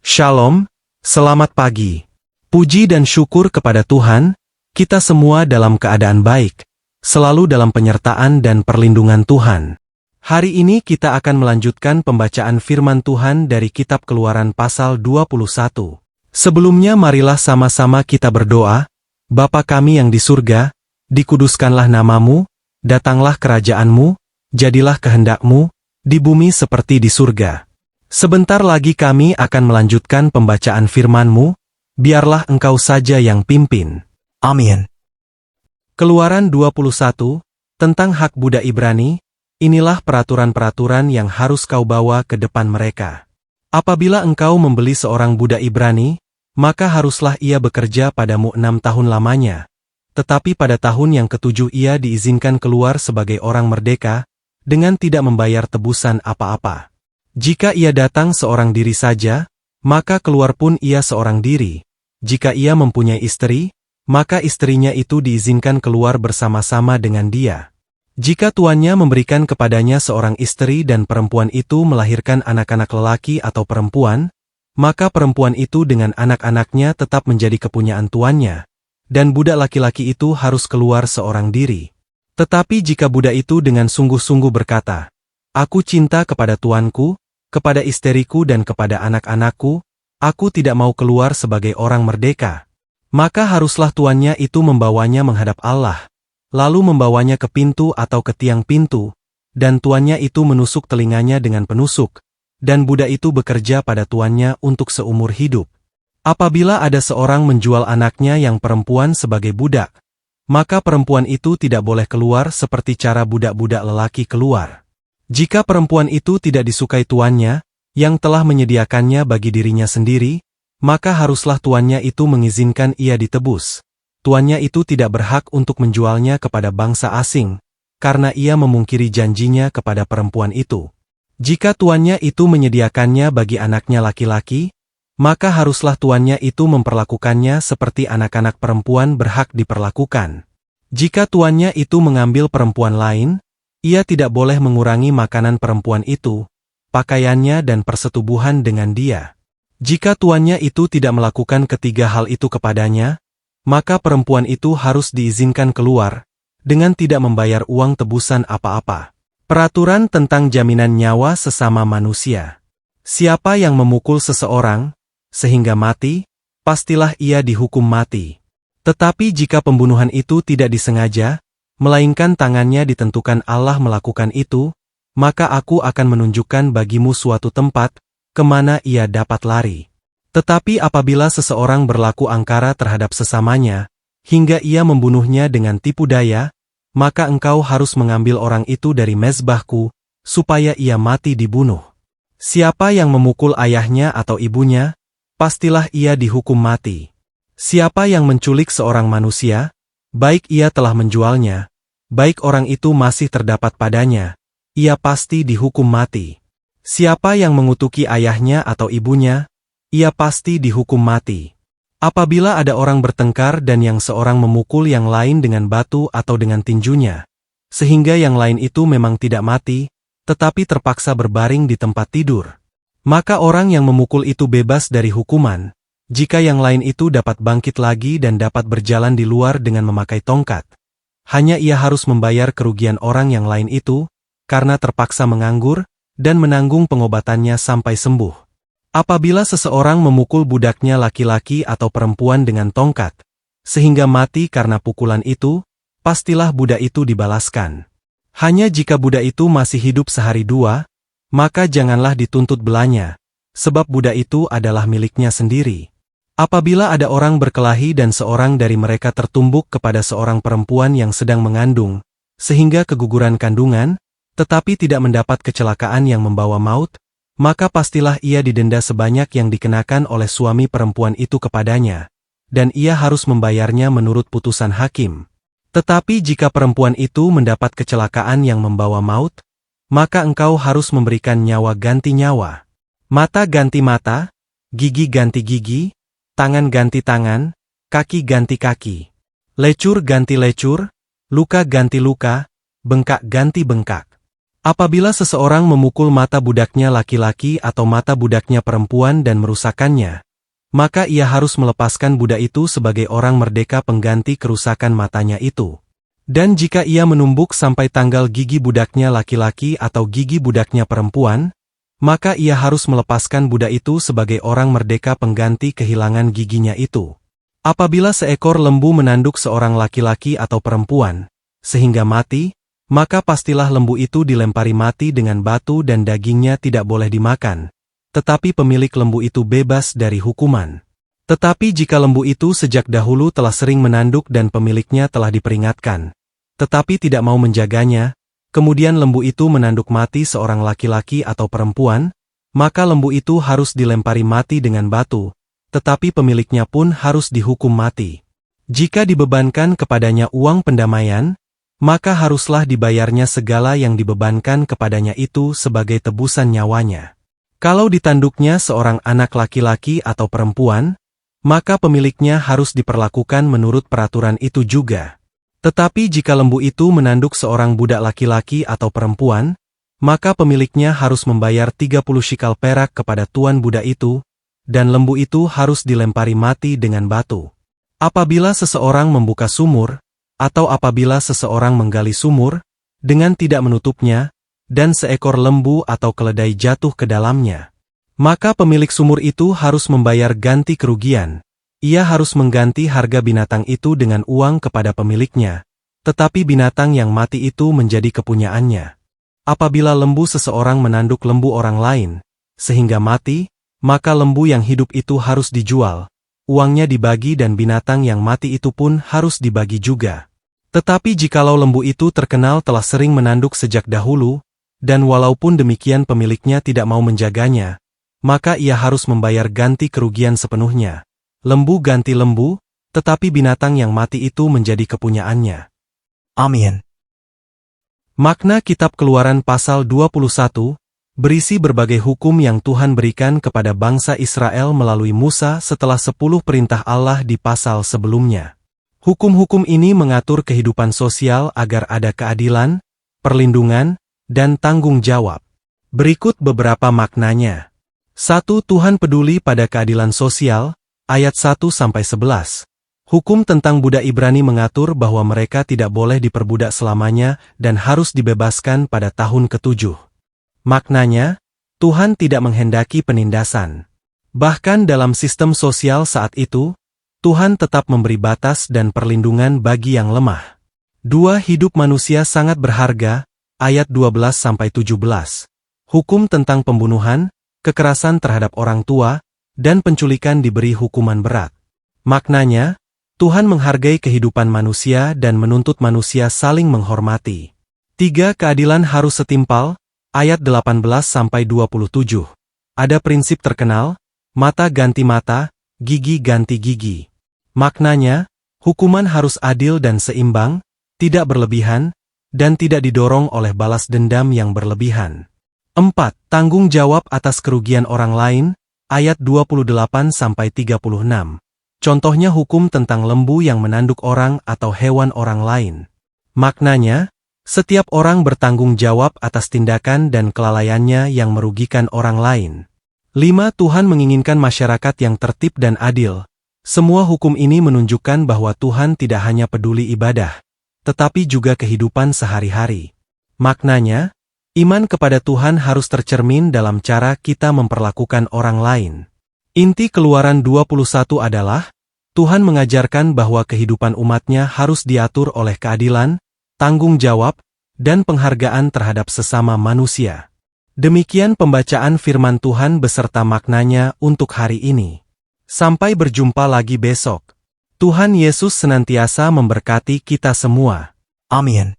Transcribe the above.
Shalom, selamat pagi. Puji dan syukur kepada Tuhan, kita semua dalam keadaan baik, selalu dalam penyertaan dan perlindungan Tuhan. Hari ini kita akan melanjutkan pembacaan firman Tuhan dari kitab Keluaran pasal 21. Sebelumnya marilah sama-sama kita berdoa. Bapa kami yang di surga, dikuduskanlah namamu, datanglah kerajaanmu, jadilah kehendak-mu, di bumi seperti di surga. Sebentar lagi kami akan melanjutkan pembacaan firman-Mu, biarlah Engkau saja yang pimpin. Amin. Keluaran 21, tentang hak budak Ibrani, inilah peraturan-peraturan yang harus kau bawa ke depan mereka. Apabila engkau membeli seorang budak Ibrani, maka haruslah ia bekerja padamu 6 tahun lamanya. Tetapi pada tahun yang ke-7 ia diizinkan keluar sebagai orang merdeka, dengan tidak membayar tebusan apa-apa. Jika ia datang seorang diri saja, maka keluar pun ia seorang diri. Jika ia mempunyai istri, maka istrinya itu diizinkan keluar bersama-sama dengan dia. Jika tuannya memberikan kepadanya seorang istri dan perempuan itu melahirkan anak-anak lelaki atau perempuan, maka perempuan itu dengan anak-anaknya tetap menjadi kepunyaan tuannya, dan budak laki-laki itu harus keluar seorang diri. Tetapi jika budak itu dengan sungguh-sungguh berkata, "Aku cinta kepada tuanku, kepada istriku dan kepada anak-anakku, aku tidak mau keluar sebagai orang merdeka," maka haruslah tuannya itu membawanya menghadap Allah, lalu membawanya ke pintu atau ke tiang pintu, dan tuannya itu menusuk telinganya dengan penusuk, dan budak itu bekerja pada tuannya untuk seumur hidup. Apabila ada seorang menjual anaknya yang perempuan sebagai budak, maka perempuan itu tidak boleh keluar seperti cara budak-budak lelaki keluar. Jika perempuan itu tidak disukai tuannya, yang telah menyediakannya bagi dirinya sendiri, maka haruslah tuannya itu mengizinkan ia ditebus. Tuannya itu tidak berhak untuk menjualnya kepada bangsa asing, karena ia memungkiri janjinya kepada perempuan itu. Jika tuannya itu menyediakannya bagi anaknya laki-laki, maka haruslah tuannya itu memperlakukannya seperti anak-anak perempuan berhak diperlakukan. Jika tuannya itu mengambil perempuan lain, ia tidak boleh mengurangi makanan perempuan itu, pakaiannya dan persetubuhan dengan dia. Jika tuannya itu tidak melakukan ketiga hal itu kepadanya, maka perempuan itu harus diizinkan keluar, dengan tidak membayar uang tebusan apa-apa. Peraturan tentang jaminan nyawa sesama manusia. Siapa yang memukul seseorang, sehingga mati, pastilah ia dihukum mati. Tetapi jika pembunuhan itu tidak disengaja, melainkan tangannya ditentukan Allah melakukan itu, maka aku akan menunjukkan bagimu suatu tempat, kemana ia dapat lari. Tetapi apabila seseorang berlaku angkara terhadap sesamanya, hingga ia membunuhnya dengan tipu daya, maka engkau harus mengambil orang itu dari mezbahku, supaya ia mati dibunuh. Siapa yang memukul ayahnya atau ibunya, pastilah ia dihukum mati. Siapa yang menculik seorang manusia, baik ia telah menjualnya, baik orang itu masih terdapat padanya, ia pasti dihukum mati. Siapa yang mengutuki ayahnya atau ibunya, ia pasti dihukum mati. Apabila ada orang bertengkar dan yang seorang memukul yang lain dengan batu atau dengan tinjunya, sehingga yang lain itu memang tidak mati, tetapi terpaksa berbaring di tempat tidur, maka orang yang memukul itu bebas dari hukuman, jika yang lain itu dapat bangkit lagi dan dapat berjalan di luar dengan memakai tongkat. Hanya ia harus membayar kerugian orang yang lain itu, karena terpaksa menganggur, dan menanggung pengobatannya sampai sembuh. Apabila seseorang memukul budaknya laki-laki atau perempuan dengan tongkat, sehingga mati karena pukulan itu, pastilah budak itu dibalaskan. Hanya jika budak itu masih hidup sehari dua, maka janganlah dituntut belanya, sebab budak itu adalah miliknya sendiri. Apabila ada orang berkelahi dan seorang dari mereka tertumbuk kepada seorang perempuan yang sedang mengandung, sehingga keguguran kandungan, tetapi tidak mendapat kecelakaan yang membawa maut, maka pastilah ia didenda sebanyak yang dikenakan oleh suami perempuan itu kepadanya, dan ia harus membayarnya menurut putusan hakim. Tetapi jika perempuan itu mendapat kecelakaan yang membawa maut, maka engkau harus memberikan nyawa ganti nyawa. Mata ganti mata, gigi ganti gigi, tangan ganti tangan, kaki ganti kaki. Lecur ganti lecur, luka ganti luka, bengkak ganti bengkak. Apabila seseorang memukul mata budaknya laki-laki atau mata budaknya perempuan dan merusakkannya, maka ia harus melepaskan budak itu sebagai orang merdeka pengganti kerusakan matanya itu. Dan jika ia menumbuk sampai tanggal gigi budaknya laki-laki atau gigi budaknya perempuan, maka ia harus melepaskan budak itu sebagai orang merdeka pengganti kehilangan giginya itu. Apabila seekor lembu menanduk seorang laki-laki atau perempuan, sehingga mati, maka pastilah lembu itu dilempari mati dengan batu dan dagingnya tidak boleh dimakan. Tetapi pemilik lembu itu bebas dari hukuman. Tetapi jika lembu itu sejak dahulu telah sering menanduk dan pemiliknya telah diperingatkan, tetapi tidak mau menjaganya, kemudian lembu itu menanduk mati seorang laki-laki atau perempuan, maka lembu itu harus dilempari mati dengan batu, tetapi pemiliknya pun harus dihukum mati. Jika dibebankan kepadanya uang pendamaian, maka haruslah dibayarnya segala yang dibebankan kepadanya itu sebagai tebusan nyawanya. Kalau ditanduknya seorang anak laki-laki atau perempuan, maka pemiliknya harus diperlakukan menurut peraturan itu juga. Tetapi jika lembu itu menanduk seorang budak laki-laki atau perempuan, maka pemiliknya harus membayar 30 shikal perak kepada tuan budak itu, dan lembu itu harus dilempari mati dengan batu. Apabila seseorang membuka sumur, atau apabila seseorang menggali sumur, dengan tidak menutupnya, dan seekor lembu atau keledai jatuh ke dalamnya, maka pemilik sumur itu harus membayar ganti kerugian. Ia harus mengganti harga binatang itu dengan uang kepada pemiliknya, tetapi binatang yang mati itu menjadi kepunyaannya. Apabila lembu seseorang menanduk lembu orang lain, sehingga mati, maka lembu yang hidup itu harus dijual. Uangnya dibagi dan binatang yang mati itu pun harus dibagi juga. Tetapi jikalau lembu itu terkenal telah sering menanduk sejak dahulu, dan walaupun demikian pemiliknya tidak mau menjaganya, maka ia harus membayar ganti kerugian sepenuhnya. Lembu ganti lembu, tetapi binatang yang mati itu menjadi kepunyaannya. Amin. Makna Kitab Keluaran pasal 21, berisi berbagai hukum yang Tuhan berikan kepada bangsa Israel melalui Musa setelah 10 perintah Allah di pasal sebelumnya. Hukum-hukum ini mengatur kehidupan sosial agar ada keadilan, perlindungan, dan tanggung jawab. Berikut beberapa maknanya. 1. Tuhan peduli pada keadilan sosial, ayat 1-11. Hukum tentang budak Ibrani mengatur bahwa mereka tidak boleh diperbudak selamanya dan harus dibebaskan pada tahun ke-7. Maknanya, Tuhan tidak menghendaki penindasan. Bahkan dalam sistem sosial saat itu, Tuhan tetap memberi batas dan perlindungan bagi yang lemah. 2. Hidup manusia sangat berharga, ayat 12-17. Hukum tentang pembunuhan, kekerasan terhadap orang tua, dan penculikan diberi hukuman berat. Maknanya, Tuhan menghargai kehidupan manusia dan menuntut manusia saling menghormati. 3. Keadilan harus setimpal, ayat 18-27. Ada prinsip terkenal, mata ganti mata, gigi ganti gigi. Maknanya, hukuman harus adil dan seimbang, tidak berlebihan, dan tidak didorong oleh balas dendam yang berlebihan. 4. Tanggung jawab atas kerugian orang lain, ayat 28-36. Contohnya hukum tentang lembu yang menanduk orang atau hewan orang lain. Maknanya, setiap orang bertanggung jawab atas tindakan dan kelalaiannya yang merugikan orang lain. 5. Tuhan menginginkan masyarakat yang tertib dan adil. Semua hukum ini menunjukkan bahwa Tuhan tidak hanya peduli ibadah, tetapi juga kehidupan sehari-hari. Maknanya, iman kepada Tuhan harus tercermin dalam cara kita memperlakukan orang lain. Inti Keluaran 21 adalah, Tuhan mengajarkan bahwa kehidupan umatnya harus diatur oleh keadilan, tanggung jawab, dan penghargaan terhadap sesama manusia. Demikian pembacaan firman Tuhan beserta maknanya untuk hari ini. Sampai berjumpa lagi besok. Tuhan Yesus senantiasa memberkati kita semua. Amin.